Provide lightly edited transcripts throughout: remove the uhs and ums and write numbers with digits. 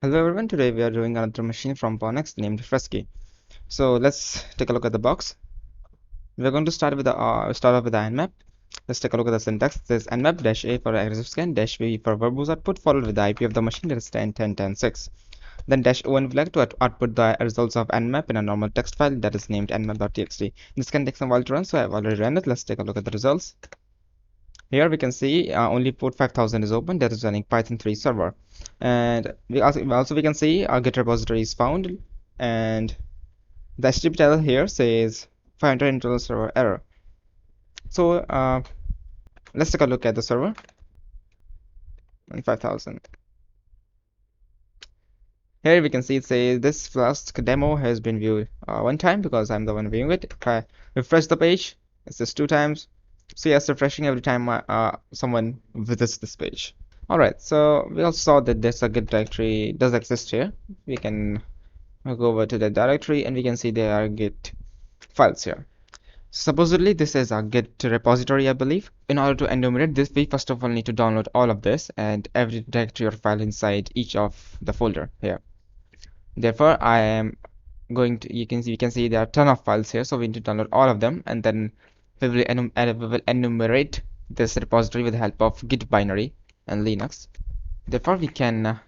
Hello everyone, today we are doing another machine from PWNX named Fresky. So let's take a look at the box. We're going to start off with the nmap. Let's take a look at the syntax. There's nmap -a for aggressive scan, -v for verbose output, followed with the IP of the machine, that is 10 10 10 6. Then -o and flag to output the results of nmap in a normal text file that is named nmap.txt. This can take some while to run, so I've already run it. Let's take a look at the results. Here we can see only port 5000 is open, that is running Python 3 server. And we can see our Git repository is found, and the HTTP title here says 500 internal server error. So let's take a look at the server and 5000. Here we can see it says this Flask demo has been viewed one time because I'm the one viewing it. If I refresh the page, it says 2 times. So yes, refreshing every time someone visits this page. Alright, so we also saw that there's a Git directory does exist here. We can go over to the directory and we can see there are Git files here. Supposedly this is a Git repository, I believe. In order to enumerate this, we first of all need to download all of this and every directory or file inside each of the folder here. Therefore, I am going to, you can see there are a ton of files here, so we need to download all of them, and then we will enumerate this repository with the help of Git binary and Linux. Therefore, we can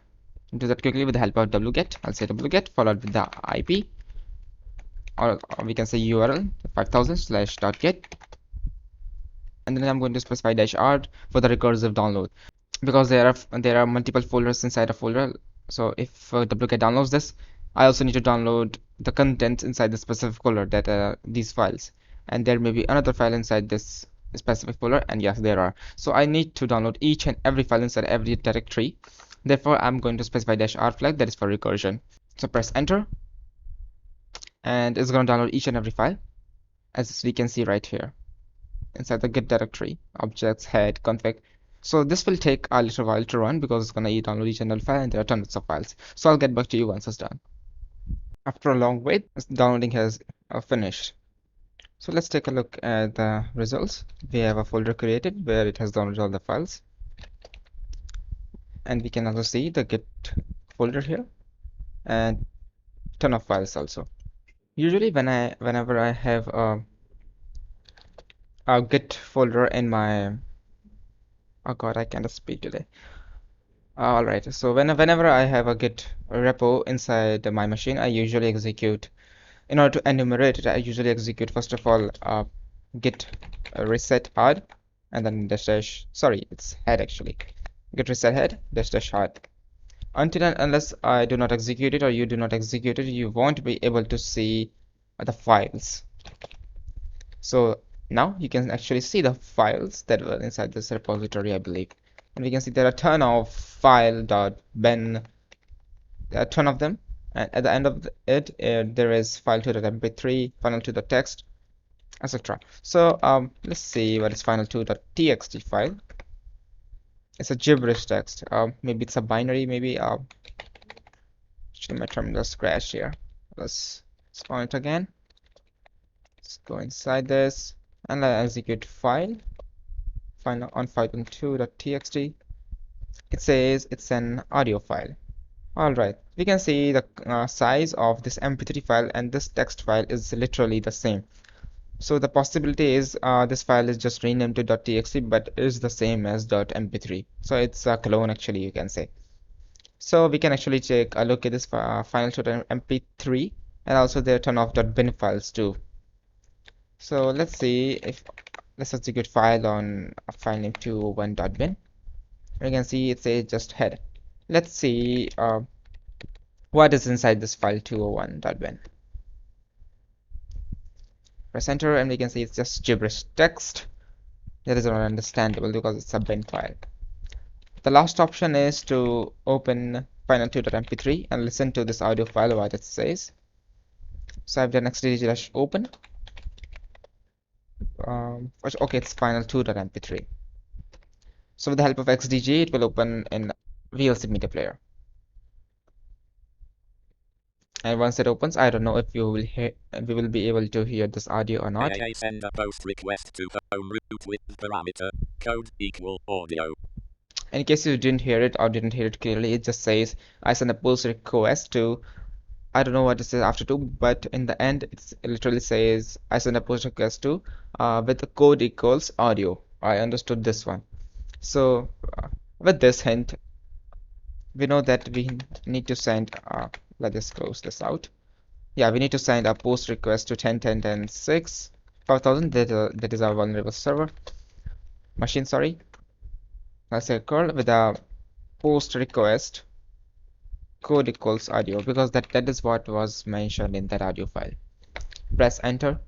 do that quickly with the help of wget. I'll say wget followed with the IP, or we can say URL 5000/.get, and then I'm going to specify -r for the recursive download, because there are multiple folders inside a folder. So if wget downloads this, I also need to download the content inside the specific folder that are these files, and there may be another file inside this specific folder, and yes, there are. So I need to download each and every file inside every directory. Therefore, I'm going to specify -r flag, that is for recursion. So press enter, and it's going to download each and every file, as we can see right here inside the Git directory, objects, head, config. So this will take a little while to run because it's going to download each and every file, and there are tons of files. So I'll get back to you once it's done. After a long wait, downloading has finished. So let's take a look at the results. We have a folder created where it has downloaded all the files, and we can also see the Git folder here and ton of files also. Usually whenever I have a Git folder in my, oh god, I can't speak today. Alright, so whenever I have a Git repo inside my machine, I usually execute, in order to enumerate it, I usually execute first of all git reset hard, and then sorry, it's head actually. Git reset head -- hard. Until and unless I do not execute it or you do not execute it, you won't be able to see the files. So now you can actually see the files that were inside this repository, I believe. And we can see there are a ton of file.ben, a ton of them. And at the end of it, there is file2.mp3, final2.txt, etc. So let's see what is final2.txt file. It's a gibberish text. Maybe it's a binary. Maybe actually my terminal's crashed here. Let's spawn it again. Let's go inside this and I execute file on file2.txt. It says it's an audio file. Alright, we can see the size of this mp3 file and this text file is literally the same. So the possibility is this file is just renamed to .txt but is the same as .mp3. So it's a clone actually, you can say. So we can actually take a look at this file.mp3, and also there are a ton of .bin files too. So let's see if let's execute file on a file name 201.bin. We can see it says just head. Let's see what is inside this file 201.bin. Press enter and we can see it's just gibberish text. That is not understandable because it's a bin file. The last option is to open final2.mp3 and listen to this audio file, what it says. So I've done xdg-open. Okay, it's final2.mp3. So with the help of xdg, it will open in VLC media player. And once it opens, I don't know if we will be able to hear this audio or not. Send a post request to home root with parameter code equal audio. In case you didn't hear it or didn't hear it clearly, it just says I send a post request to, I don't know what it says after to, but in the end it literally says I send a post request to with the code equals audio. I understood this one. So with this hint, we know that we need to send, let's just close this out. Yeah, we need to send a post request to 10.10.10.6 5000. That is our vulnerable server machine. Sorry, let's say curl with a post request code equals audio, because that is what was mentioned in that audio file. Press enter,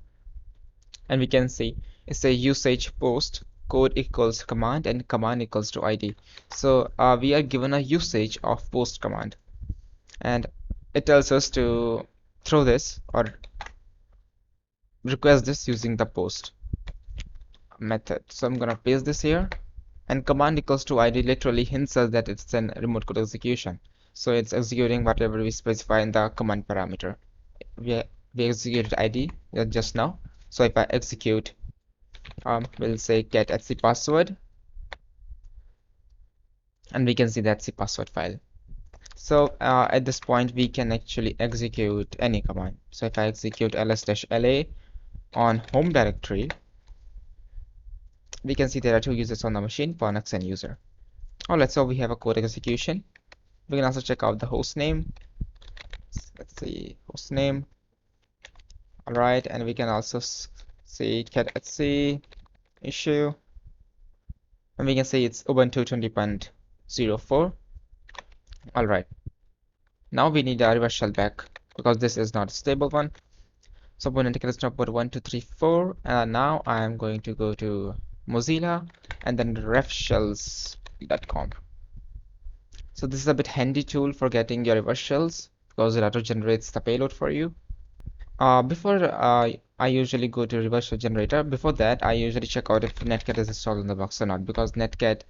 and we can see it's a usage post code equals command and command equals to id. So we are given a usage of post command, and it tells us to throw this or request this using the post method. So I'm gonna paste this here, and command equals to id literally hints us that it's an remote code execution. So it's executing whatever we specify in the command parameter. We, we executed id just now. So if I execute, we'll say get etc password, and we can see the etc password file. So at this point we can actually execute any command. So if I execute ls-la on home directory, we can see there are two users on the machine, PWNX and user. Alright, so we have a code execution. We can also check out the host name. Let's see, host name. Alright, and we can also see cat etc issue, and we can say it's Ubuntu 20.04. Alright, now we need a reverse shell back because this is not a stable one. So I'm going to take stop put 1 2 3 4, and now I am going to go to Mozilla and then refshells.com. So this is a bit handy tool for getting your reverse shells because it auto generates the payload for you. Before I usually go to reverse shell generator. Before that, I usually check out if netcat is installed in the box or not, because netcat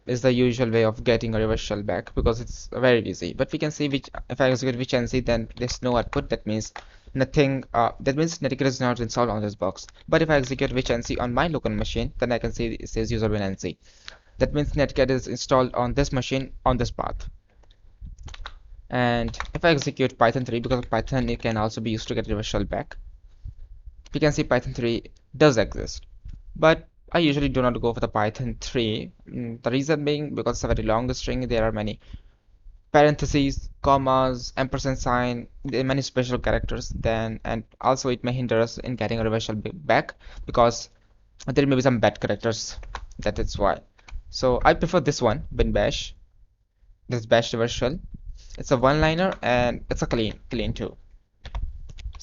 is the usual way of getting a reverse shell back because it's very easy. But we can see which, if I execute which NC, then there's no output. That means nothing. That means netcat is not installed on this box. But if I execute which NC on my local machine, then I can see it says user bin NC. That means netcat is installed on this machine on this path. And if I execute Python 3, because Python it can also be used to get reverse shell back, we can see Python 3 does exist. But I usually do not go for the Python 3. The reason being because it's a very long string. There are many parentheses, commas, ampersand sign, there are many special characters. Then, and also it may hinder us in getting a reverse shell back because there may be some bad characters. That is why. So I prefer this one, bin bash. This bash reverse shell. It's a one-liner and it's a clean too.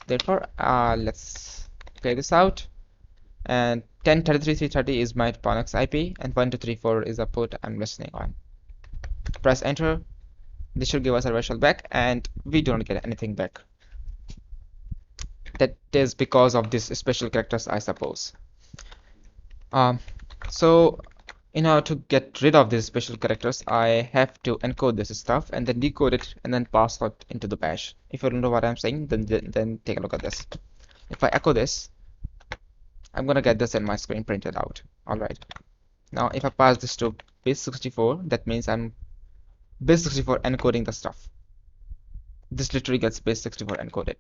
Therefore, let's clear this out. And 10.33.330 is my PWNX IP, and 1234 is the port I'm listening on. Press enter. This should give us a reverse shell back, and we don't get anything back. That is because of these special characters, I suppose. So in order to get rid of these special characters, I have to encode this stuff and then decode it and then pass it into the bash. If you don't know what I'm saying, then take a look at this. If I echo this, I'm gonna get this in my screen printed out. Alright. Now if I pass this to base64, that means I'm base64 encoding the stuff. This literally gets base64 encoded.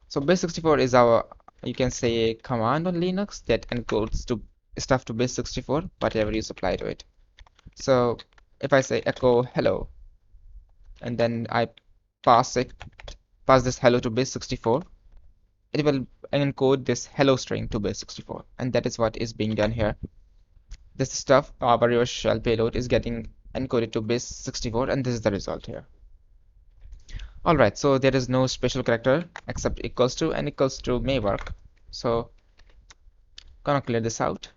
So base64 is our, you can say, command on Linux that encodes to stuff to base64, whatever you supply to it. So if I say echo hello, and then I pass this hello to base64, it will encode this hello string to base64, and that is what is being done here. This stuff, our reverse shell payload, is getting encoded to base64, and this is the result here. Alright, so there is no special character except equals to, and equals to may work. So gonna clear this out.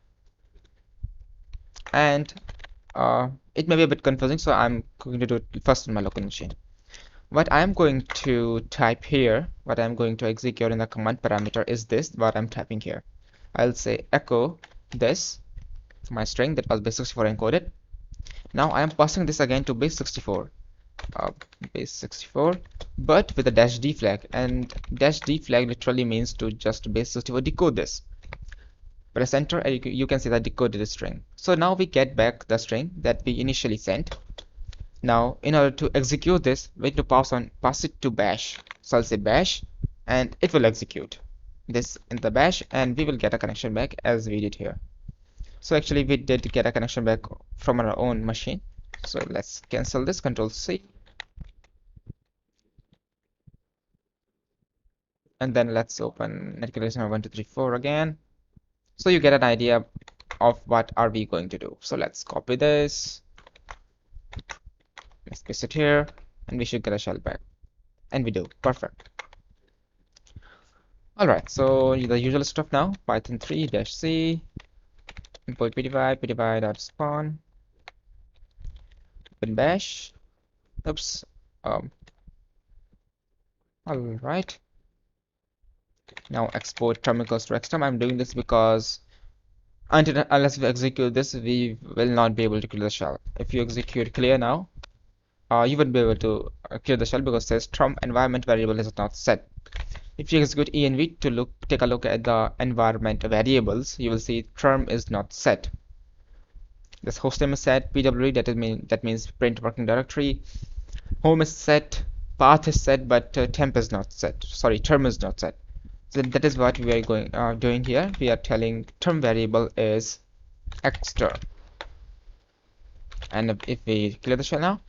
And it may be a bit confusing, so I'm going to do it first on my local machine. What I'm going to type here, what I'm going to execute in the command parameter is this, what I'm typing here. I'll say echo this, my string that was base64 encoded. Now I am passing this again to base64, base64, but with a dash d flag, and dash d flag literally means to just base64 decode this. Press enter and you can see that decoded string. So now we get back the string that we initially sent. Now in order to execute this, we need to pass it to bash. So I'll say bash and it will execute this in the bash and we will get a connection back as we did here. So actually we did get a connection back from our own machine. So let's cancel this, Control C. And then let's open netconnection 1234 again. So you get an idea of what are we going to do. So let's copy this. Let's paste it here and we should get a shell back. And we do. Perfect. Alright, so the usual stuff now. Python 3-c import pty.spawn open bash. Oops. Alright. Now export terminals to xterm. I'm doing this because unless we execute this, we will not be able to clear the shell. If you execute clear now, you won't be able to clear the shell because it says term environment variable is not set. If you execute env to take a look at the environment variables, you will see term is not set. This hostname is set, PWD that means print working directory, home is set, path is set, but temp is not set. Sorry, term is not set. So that is what we are doing here. We are telling term variable is xterm. And if we clear the shell now,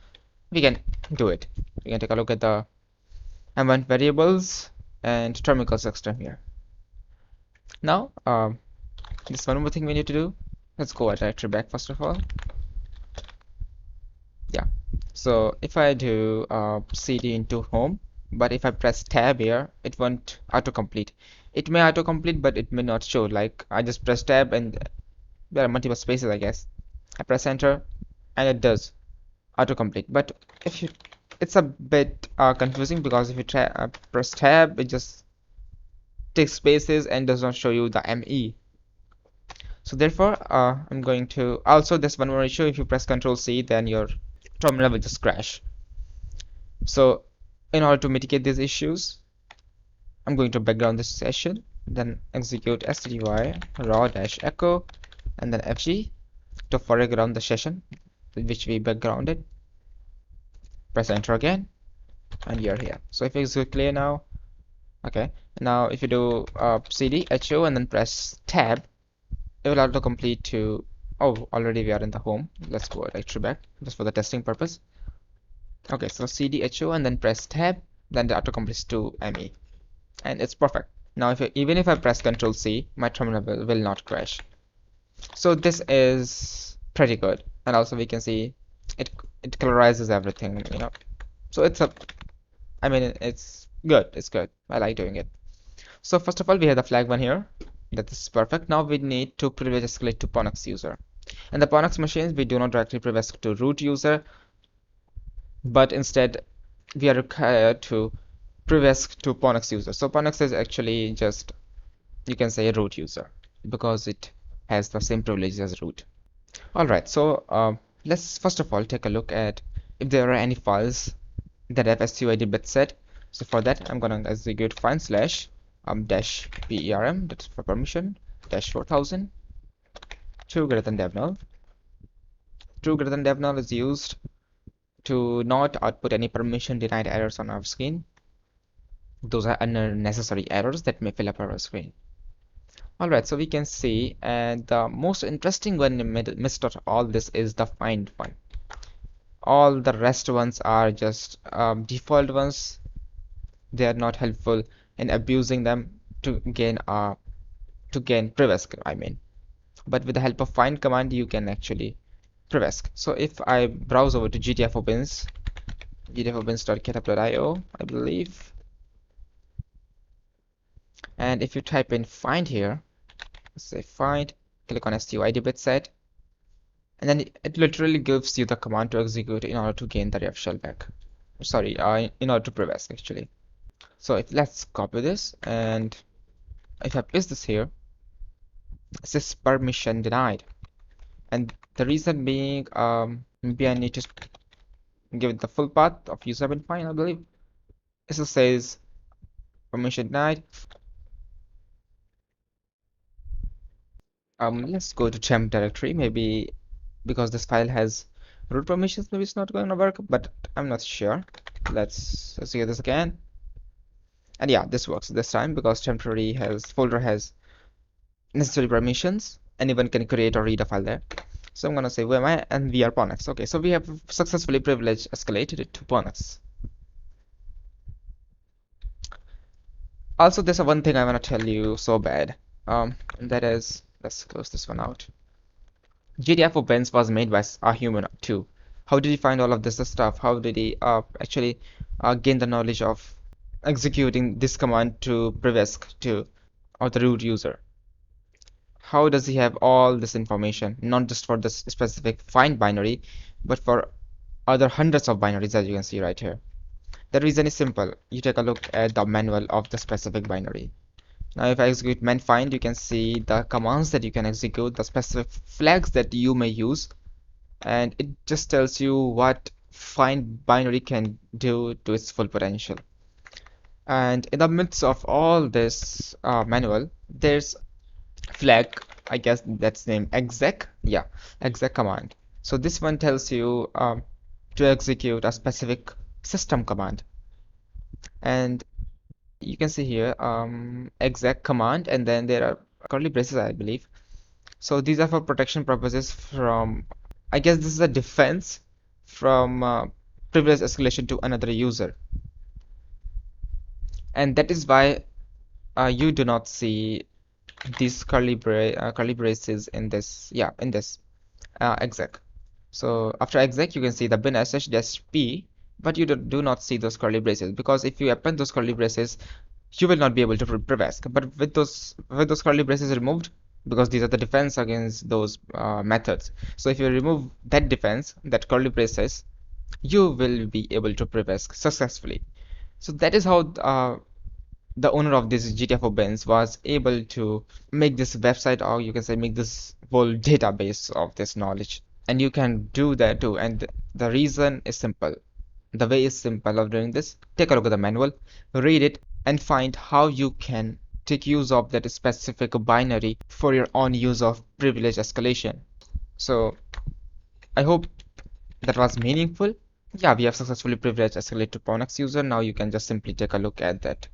we can do it. We can take a look at the environment variables and term equals xterm here. Now, there's one more thing we need to do. Let's go a directory back first of all. Yeah. So if I do cd into home, but if I press tab here, it won't autocomplete. It may autocomplete, but it may not show. Like I just press tab and there are multiple spaces, I guess. I press enter and it does autocomplete. But if you, it's a bit confusing because if you press tab, it just takes spaces and does not show you the ME. So therefore, I'm going to also this one more issue. If you press Control C, then your terminal will just crash. So in order to mitigate these issues, I'm going to background this session, then execute stdy raw-echo and then fg to foreground the session which we backgrounded. Press enter again and you're here. So if you execute clear now, okay, now if you do cd ho and then press tab, it will autocomplete to, oh, already we are in the home. Let's go directory back just for the testing purpose. Okay, so cd ho and then press tab, then the autocompletes to me, and it's perfect. Now even if I press Ctrl C, my terminal will not crash. So this is pretty good, and also we can see it colorizes everything, you know. So I mean it's good. It's good. I like doing it. So first of all, we have the flag one here. That is perfect. Now we need to privilege escalate to PWNX user. And the PWNX machines, we do not directly privilege to root user, but instead we are required to privilege to PWNX user. So PWNX is actually just, you can say, a root user because it has the same privileges as root. Alright, so let's first of all take a look at if there are any files that have SUID bit set. So for that, I'm gonna execute find slash dash perm, that's for permission, dash 4000, true greater than dev null. True greater than dev null is used to not output any permission denied errors on our screen. Those are unnecessary errors that may fill up our screen. Alright, so we can see, and the most interesting one amidst of all this is the find one. All the rest ones are just default ones. They are not helpful in abusing them to gain priv, I mean. But with the help of find command, you can actually priv. So if I browse over to gtfopens.github.io, I believe, and if you type in find here, say find, click on SUID bit set, and then it literally gives you the command to execute in order to gain the ref shell back. Sorry, in order to priv actually. So if let's copy this, and if I paste this here, it says permission denied, and the reason being maybe I need to give it the full path of user been fine, I believe. It says permission denied. Let's go to temp directory. Maybe because this file has root permissions, maybe it's not going to work, but I'm not sure. Let's see this again. And yeah, this works this time because temporary has folder has necessary permissions. Anyone can create or read a file there. So I'm gonna say where am I, and we are PWNX. Okay, so we have successfully privileged escalated it to PWNX. Also, there's a one thing I wanna tell you so bad. And that is, let's close this one out. GTF Opens was made by a human too. How did he find all of this stuff? How did he actually gain the knowledge of executing this command to privesk to or the root user? How does he have all this information, not just for this specific find binary, but for other hundreds of binaries as you can see right here? The reason is simple. You take a look at the manual of the specific binary. Now if I execute man find, you can see the commands that you can execute, the specific flags that you may use, and it just tells you what find binary can do to its full potential. And in the midst of all this manual, there's flag, I guess that's named exec. Yeah, exec command. So this one tells you to execute a specific system command. And you can see here exec command, and then there are curly braces, I believe. So these are for protection purposes from, I guess this is a defense from privilege escalation to another user. And that is why you do not see these curly braces in this, yeah, in this exec. So after exec, you can see the bin sh-p, but you do not see those curly braces, because if you append those curly braces, you will not be able to privesk. But with those curly braces removed, because these are the defense against those methods. So if you remove that defense, that curly braces, you will be able to privesk successfully. So that is how the owner of this GTFO bins was able to make this website, or you can say make this whole database of this knowledge. And you can do that too. And the reason is simple. The way is simple of doing this. Take a look at the manual, read it, and find how you can take use of that specific binary for your own use of privilege escalation. So I hope that was meaningful. Yeah, we have successfully privileged escalate to PWNX user. Now you can just simply take a look at that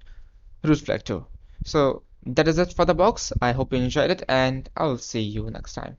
root flag too. So that is it for the box. I hope you enjoyed it, and I'll see you next time.